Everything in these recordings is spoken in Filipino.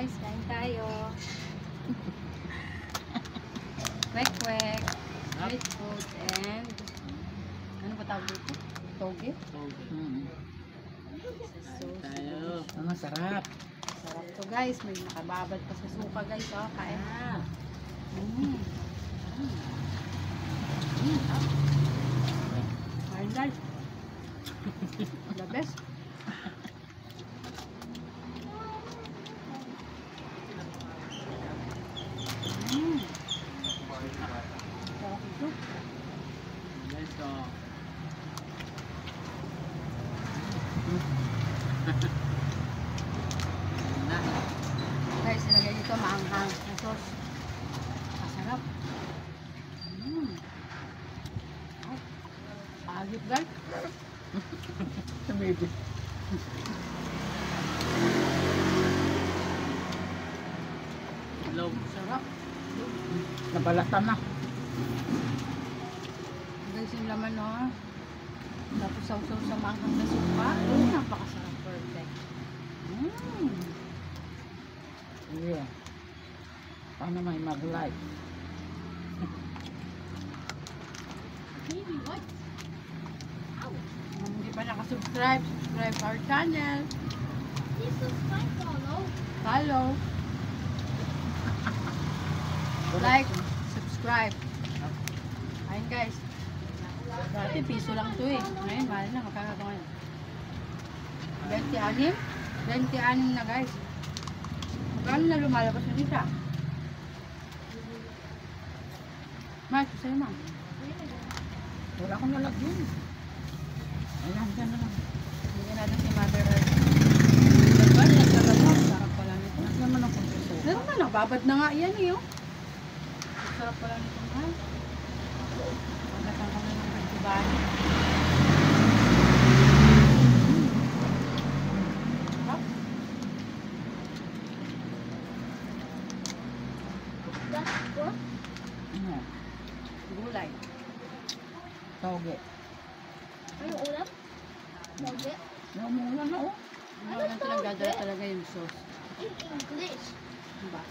guys, kain tayo. Kwek-kwek, street food, and ano ba tawag dito? Toge? Toge. So, Tayo. Ang sarap. sarap to guys. May nakababad pa sa suka guys. Oh, kain. Kain guys. The best. Sarap ito. Guys, oh. Na. Guys, nilagay dito maanghang na sauce. Masarap. Agit guys. Baby. Log. Sarap. Nabalatan na. Guys, yung laman no. Tapos sausaw sa maanghang na suka. Napakasarap. Perfect. Yeah. Paano may mag-like? Baby, what? Kung hindi pa nakasubscribe, subscribe our channel. Follow. Like, subscribe. Ayun guys. Dati piso lang to eh. Ngayon, mahal na. Magkano ito ngayon? 26? 26 na guys. Magkano na lumalabas na isa? Mas, sa'yo ma'am. Wala akong nalagyan. Ayan, dyan na lang. Bigyan natin si Mother Earth. Diba? Naglalabas. Sarap pala nito. Nagyan mo ng konti suka. Meron na, nakababad na nga yan eh. Oh. Sarap pala nito mahal. Pagkasang kami ng pagkibani. Sarap. Ano? Gulay. Toge. Ano ulam? Toge? Namulan na oh. Ano lang talaga talaga yung sauce. In English. Diba?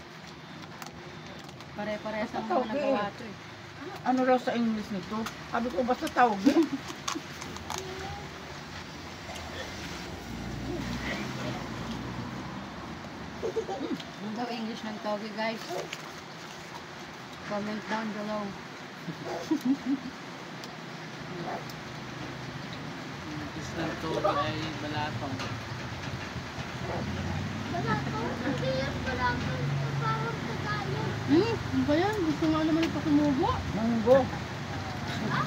Pare-parehas ang Basta mga okay. nagawa ito eh. Ano raw sa English nito? Sabi ko basta toge. Ano daw English ng toge guys? Comment down below. Isang toge ay balatong. Balakaw. Hindi yan balakaw. Parang Tagalog. Ano ba yan? Gusto nga naman ipasumubo. Munggo. Ano?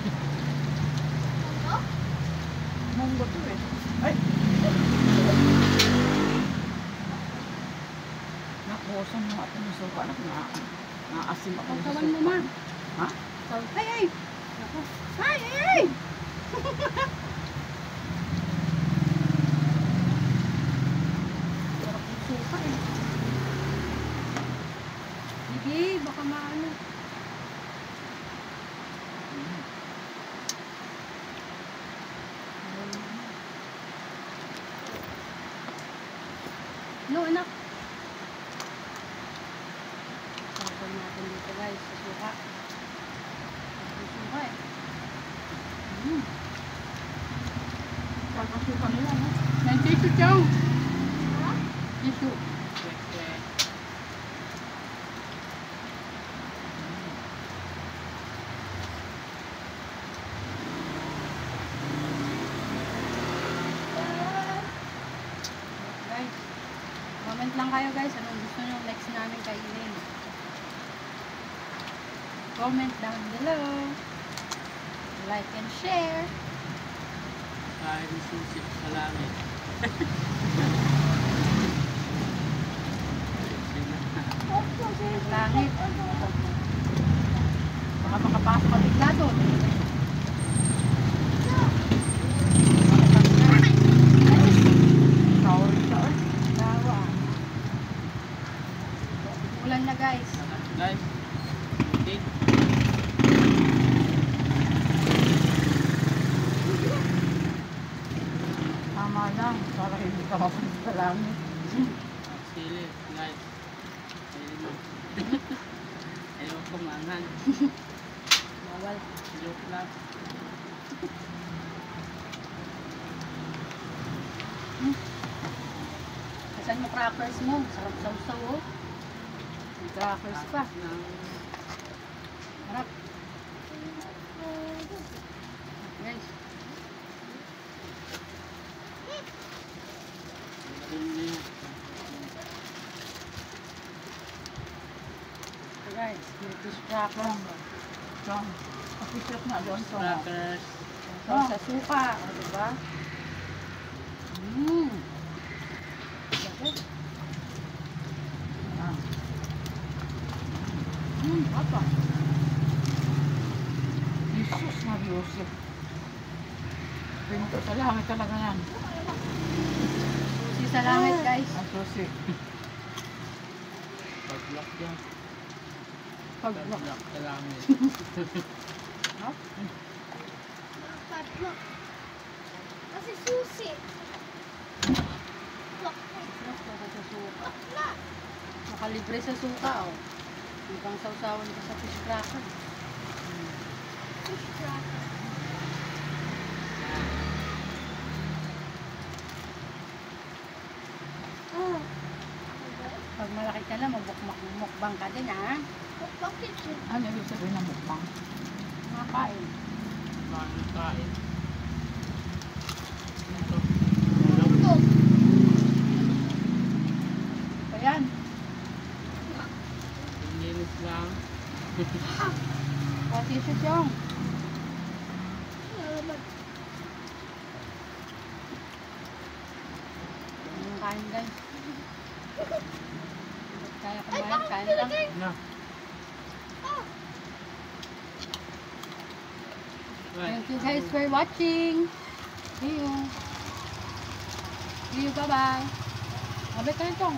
Munggo to eh. Ay! Nakusan mo ato ng suka. Naasim ako sa Pagkawan mo suka. ma. Ha? Ay, ay! Naku. Ay, ay, ay! Sarap yung suka eh. Sige, baka maano. No, anak. Sampol natin dito guys, sa suka. Sa suka eh. Pagkasuka nila, no? May tissue chow. Tissue. Kwek-kwek. Guys, comment lang kayo guys, anong gusto nyo next namin kainin. Comment down below. Like and share. Kahit susi sa langit. Langit. Baka makapasok ka bigla doon. Tawa. Ulan na guys. Guys, okay. Tama lang, para hindi ka mapunta sa langit. Sili, guys. lunch. Bawal. Joke lang. Asan yung crackers mo? Sarap sausaw oh. May crackers pa. Ng Harap. Guys. hindi. So guys, British crackers. John, official na doon sa Crackers. So, sa suka. O, diba? Mmm. Apa? Jesus na Yosef. Pinto sa langit talaga yan. Susi sa langit guys. Ang susi. Pag-lock yan. Pag-lock. Pag-lock sa langit. Tatlo. Kasi susi. Lock. Sa suka. Na. Nakalibre sa suka oh. Ibang sausawan ka sa fish cracker. Fish cracker. Ah. Pag malaki ka na, mukbang ka din ha. Bakit yun? Ano yung sabihin ng mukbang? Makain. Paano kain? Ito. Ito. Ayan. Linis lang. O, tissue yung. Kain guys. Kaya kumain, kain lang. Na. Thank you guys for watching. See you. See you, bye-bye. Abit ka nitong.